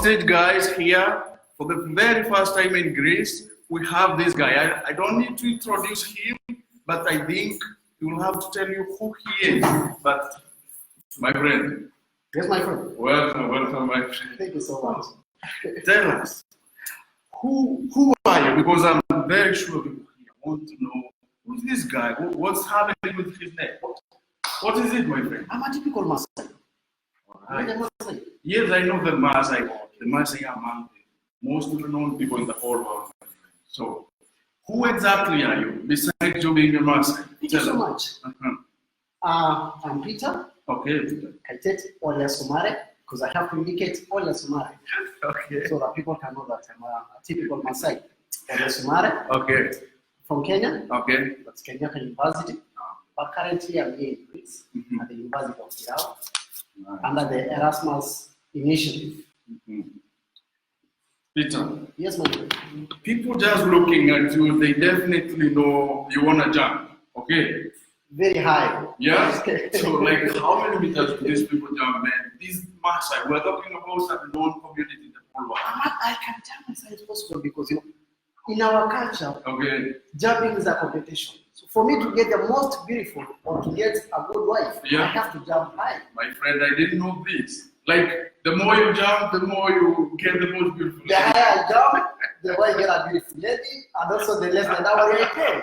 stage, guys, here for the very first time in Greece, we have this guy. I don't need to introduce him, but I think he will have to tell you who he is. But my friend. Yes, my friend. Welcome, my friend. Thank you so much. Tell us, who are you? Because I'm very sure people here want to know who's this guy? What's happening with his neck? What is it, my friend? I'm a typical Maasai. Right. Yes, I know the Maasai. The Maasai are among the most known people in the whole world. So, who exactly are you, besides you being a Maasai? Thank you so much. I'm Peter. Okay, Peter. Kaitet Olia Sumare, because I have to indicate Olia Sumare. Okay. So that people can know that I'm a typical Maasai. Olia Sumare. Okay. From Kenya. Okay. That's Kenyatta University. But currently I'm here in Greece at the University of Kirao under the Erasmus Initiative. Peter. Yes, my friend. People just looking at you, they definitely know you want to jump. Okay. Very high. Yeah. So, like, how many meters do these people jump, man? These Maasai, we're talking about a known community in the whole world. I can jump as high as possible because, in our culture, okay, jumping is a competition. So for me to get the most beautiful or to get a good wife, I have to jump high. My friend, I didn't know this. Like, the more you jump, the more you get the most beautiful. The higher I jump, the more you get a beautiful lady, and also the less the dowry I pay.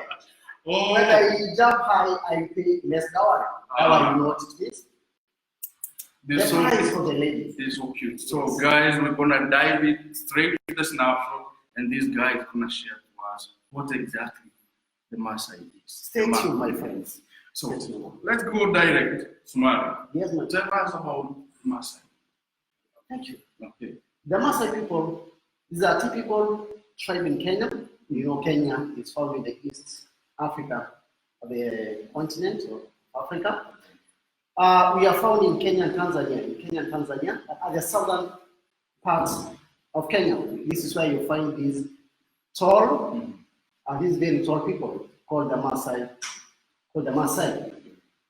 Oh. When I jump high, I pay less dowry. Dowry, you know what it is? The price for the lady. This is so cute. So, guys, we're gonna dive in straight to the snapshot, and this guy is gonna share to us what exactly the Maasai is. Stay tuned, my friends. So, let's go direct, Sumare. Yes, ma'am. Tell us about Maasai. Thank you. Okay. The Maasai people is a typical tribe in Kenya. You know, Kenya is found in the East Africa, the continent of Africa. We are found in Kenya and Tanzania, at the southern parts of Kenya. This is where you find these tall and these very tall people called the Maasai.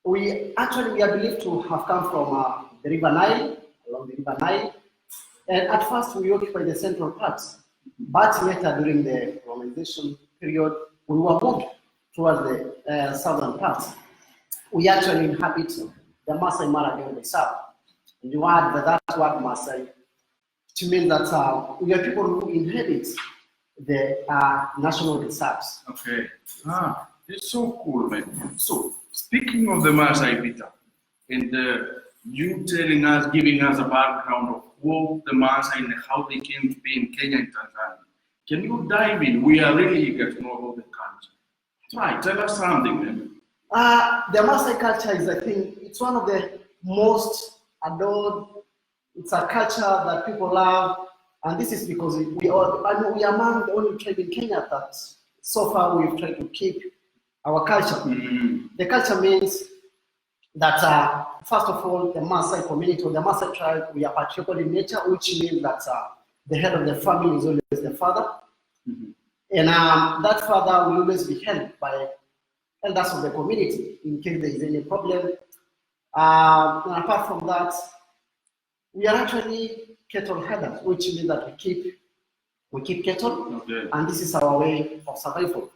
We are believed to have come from the River Nile, along the River Nile. And at first we occupied the central parts, but later during the colonization period, we were moved towards the southern parts. We actually inhabit the Masai Mara during the south. And you add that word Masai to mean that we are people who inhabit the national reserves. Okay. It's so cool, man. So, speaking of the Maasai, Peter, and you telling us, giving us a background of who the Maasai and how they came to be in Kenya and Tanzania, can you dive in? We are really eager to know about the culture. Try, tell us something, man. The Maasai culture is, I think, it's one of the most adored. It's a culture that people love, and this is because we are among the only tribe in Kenya that so far we've tried to keep our culture. The culture means that, first of all, the Maasai community or the Maasai tribe, we are patriarchal in nature, which means that the head of the family is always the father. And that father will always be held by elders of the community in case there is any problem. And apart from that, we are actually cattle herders, which means that we keep cattle, and this is our way of survival.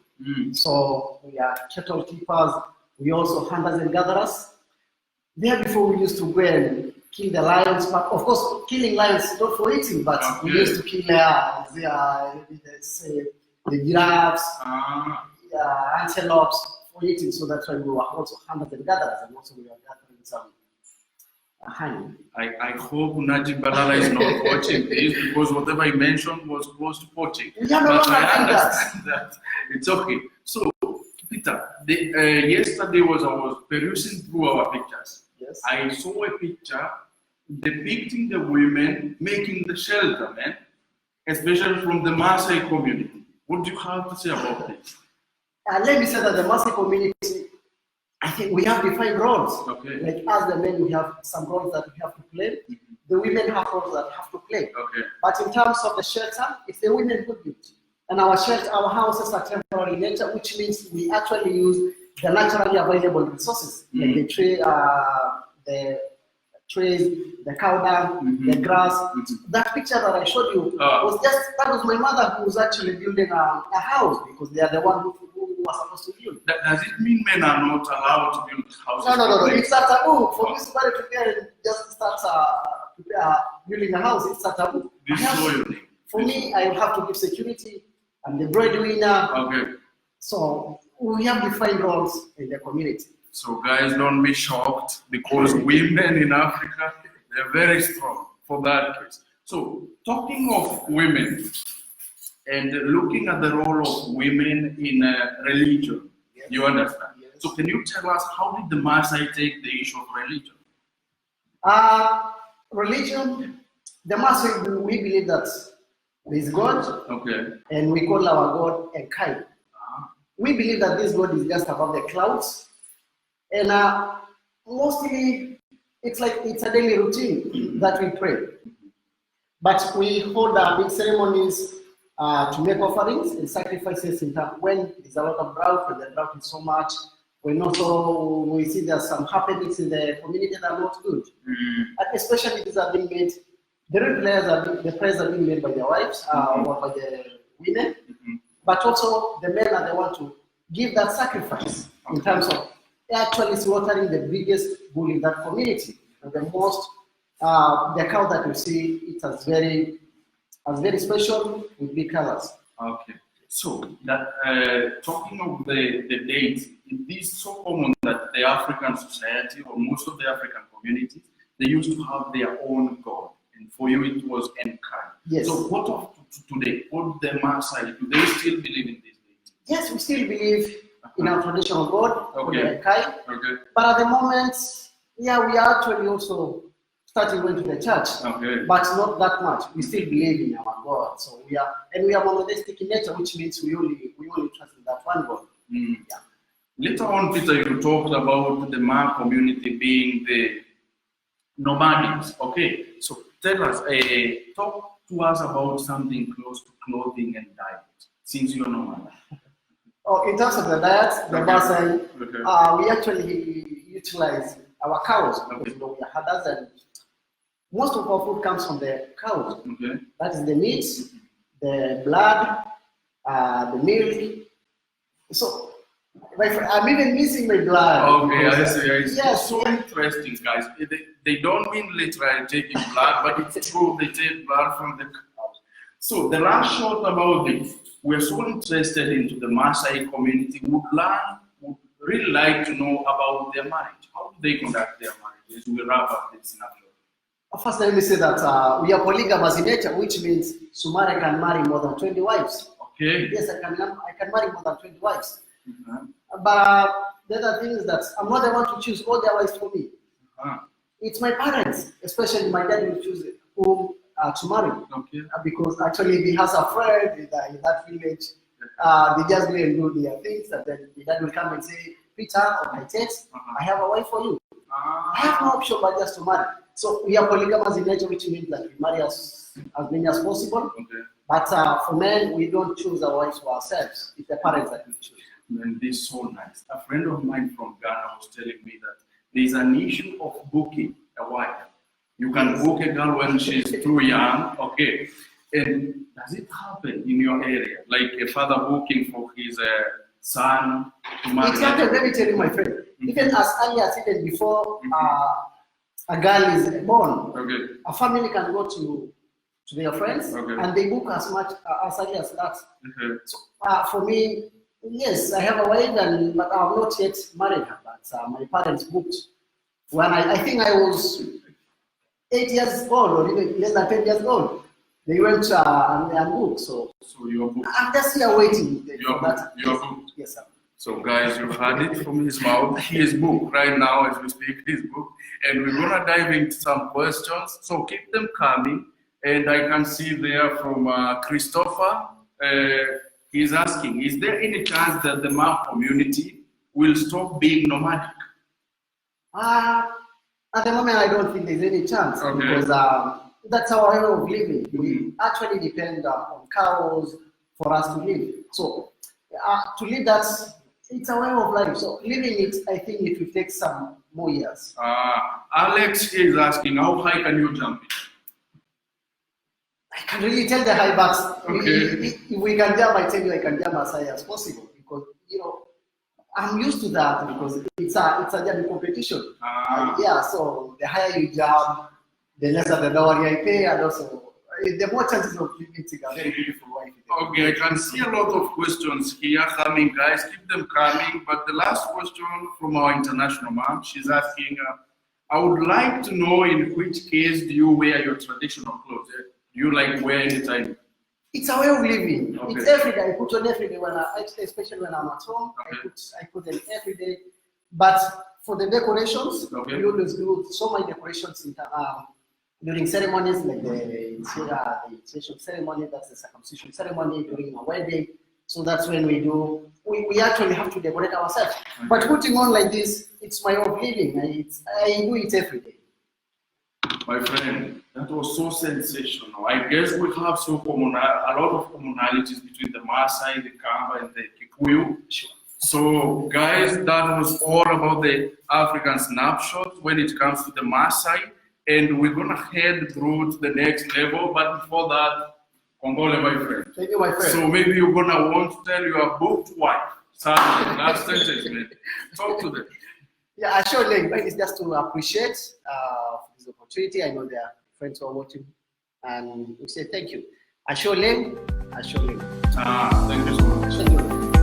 So we are cattle keepers. We also hunters and gatherers. There before we used to go and kill the lions, but of course killing lions not for eating, but we used to kill the giraffes, antelopes for eating. So that's why we were also hunters and gatherers, and also we are gathering some honey. I hope Najib Balala is not watching this, because whatever he mentioned was close to poaching. But I understand that. It's okay. So, Peter, yesterday I was perusing through our pictures. Yes. I saw a picture depicting the women making the shelter, man, especially from the Maasai community. What do you have to say about this? Let me say that the Maasai community, I think we have defined roles. Okay. Like as the men, we have some roles that we have to play. The women have roles that have to play. Okay. But in terms of the shelter, it's the women who build. And our houses are temporary in nature, which means we actually use the naturally available resources, like the trees, the cow dung, the grass. That picture that I showed you was that was my mother who was actually building a house because they are the one who was supposed to build. Does it mean men are not allowed to build houses? No. It's a taboo for me to marry together and just start building a house. It's a taboo. This is loyalty. For me, I will have to give security. I'm the breadwinner. Okay. So we have defined roles in the community. So guys, don't be shocked because women in Africa, they're very strong for that case. So talking of women and looking at the role of women in religion, you understand? Yes. So can you tell us how did the Maasai take the issue of religion? Religion, the Maasai, we believe that there is God, Okay. and we call our God Enkai. We believe that this God is just above the clouds, and mostly it's a daily routine that we pray. But we hold big ceremonies to make offerings and sacrifices in time when there's a lot of drought, when the drought is so much. When also we see there's some happenings in the community that are not good. And especially these are being made, the prayers are being made by their wives or by the women, but also the men are the ones to give that sacrifice in terms of actually slaughtering the biggest bull in that community. And the most, the cow that you see, it has very special with big colors. Okay. So that talking of the dates, it is so common that the African society or most of the African communities, they used to have their own god. And for you, it was Enkai. Yes. So what of today? What the Maasai, do they still believe in this deity? Yes, we still believe in our traditional God, Okay. Enkai. Okay. But at the moment, yeah, we are actually also starting going to the church, Okay. but not that much. We still believe in our God. So we are monotheistic in nature, which means we only trust in that one God. Mm. Yeah. Later on, Peter, you talked about the Ma community being the nomadics. Okay, so tell us, talk to us about something close to clothing and diet, since you're nomad. Oh, in terms of the diet, the Maasai, Okay. we actually utilize our cows because we are herders, and most of our food comes from the cows. Okay. That is the meat, the blood, the milk. So, I'm even missing my blood. Okay, I see. Yes. So interesting, guys. They don't mean literally taking blood, but it's true they take blood from the cows. So the last short about this, we're so interested into the Maasai community. Would really like to know about their marriage. How do they conduct their marriages? We wrap up this snapshot. First, let me say that we are polygamous in nature, which means Sumare can marry more than 20 wives. Okay. Yes, I can marry more than 20 wives. Uh-huh. But the other thing is that I'm not the one to choose all their wives for me. Uh-huh. It's my parents, especially my dad, will choose whom to marry. Okay. Because actually he has a friend in that village. They just go and do their things, and then the dad will come and say, Peter or my text, I have a wife for you. I have no option but just to marry. So we are polygamous in nature, which means that we marry as many as possible. Okay. But for men, we don't choose our wives for ourselves. It's the parents that we choose. And this is so nice. A friend of mine from Ghana was telling me that there's an issue of booking a wife. You can book a girl when she's too young, okay. And does it happen in your area? Like a father booking for his son to marry? It happened, let me tell you, my friend. Even as early as even before a girl is born, Okay. a family can go to their friends and they book as much as early as that. Okay. So, for me, yes, I have a wife, but I have not yet married her. But my parents booked when I think I was 8 years old or even less than 10 years old. They went and booked. So you're booked. I'm just here waiting You're for that. You're booked. Yes, sir. So guys, you heard it from his mouth. He is booked right now as we speak. He's booked, and we're gonna dive into some questions. So keep them coming. And I can see there from Christopher. He's asking, is there any chance that the Ma community will stop being nomadic? At the moment, I don't think there's any chance because that's our way of living. We actually depend on cows for us to live. So to live that, it's a way of life. So living it, I think it will take some more years. Alex is asking, how high can you jump? I can really tell the high backs. Okay. If we can jump, I tell you I can jump as high as possible because I'm used to that because it's a jumping competition. Yeah, so the higher you jump, the lesser the lower you pay, and also the more chances of you meeting a very beautiful wife. Okay, I can see a lot of questions here coming, guys. Keep them coming. But the last question from our international mom, she's asking, I would like to know in which case do you wear your traditional clothes? Do you like wear anytime? It's a way of living. Okay. It's every day. I put on every day especially when I'm at home. Okay. I put them every day. But for the decorations, okay, we always do so many decorations during ceremonies like the initiation ceremony, that's the circumcision ceremony, during a wedding. So that's when we actually have to decorate ourselves. Okay. But putting on like this, it's my way of living. I do it every day. My friend, that was so sensational. I guess we have a lot of commonalities between the Maasai, the Kamba, and the Kikuyu. Sure. So, guys, that was all about the African snapshot when it comes to the Maasai. And we're going to head through to the next level. But before that, Kongole, my friend. Thank you, my friend. So maybe you're going to want to tell your booked wife something. Last sentence, man. Talk to them. Yeah, I sure like it's just to appreciate this opportunity. I know there are friends who are watching, and we say thank you. I sure Lem. Thank you so much. Thank you.